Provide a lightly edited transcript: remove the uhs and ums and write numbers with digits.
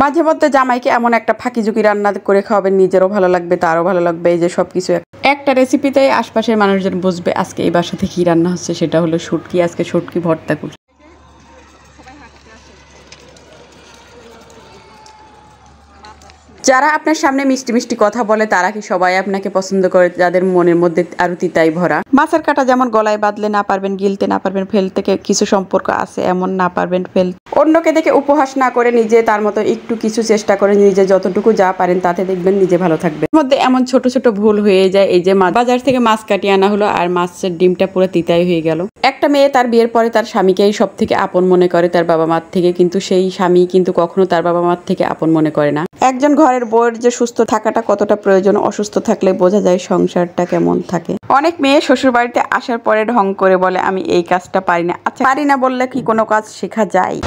মাঝে মধ্যে জামাইকে এমন একটা ফাঁকি ঝুঁকি রান্না করে খাওয়াবেন, নিজেরও ভালো লাগবে, তারও ভালো লাগবে। এই যে সবকিছু একটা রেসিপিতেই আশপাশের মানুষজন বুঝবে আজকে এই বাসাতে কি রান্না হচ্ছে। সেটা হলো শুটকি। আজকে শুটকি ভর্তা করছি। যারা আপনার সামনে মিষ্টি মিষ্টি কথা বলে তারা কি সবাই আপনাকে পছন্দ করে? যাদের মনের মধ্যে আরো তিতাই ভরা। মাছের কাঁটা যেমন গলায় বাঁধলে না পারবেন গিলতে, না পারবেন ফেলতে, কিছু সম্পর্ক আছে এমন না পারবেন ফেলতে। অন্যকে দেখে উপহাস না করে নিজে তার মতো একটু কিছু চেষ্টা করে নিজে যতটুকু যা পারেন তাতে দেখবেন নিজে ভালো থাকবে। এর মধ্যে এমন ছোট ছোট ভুল হয়ে যায়। এই যে বাজার থেকে মাছ কাটিয়ে আনা হলো আর মাছের ডিমটা পুরো তিতাই হয়ে গেল। একটা মেয়ে তার বিয়ের পরে তার স্বামীকেই সব থেকে আপন মনে করে তার বাবা মার থেকে, কিন্তু সেই স্বামী কিন্তু কখনো তার বাবা মার থেকে আপন মনে করে না। একজন ঘরের বউয়ের যে সুস্থ থাকাটা কতটা প্রয়োজন, অসুস্থ থাকলে বোঝা যায় সংসারটা কেমন থাকে। অনেক মেয়ে শ্বশুর বাড়িতে আসার পরে ঢং করে বলে আমি এই কাজটা পারি না। আচ্ছা, পারি না বললে কি কোনো কাজ শেখা যায়?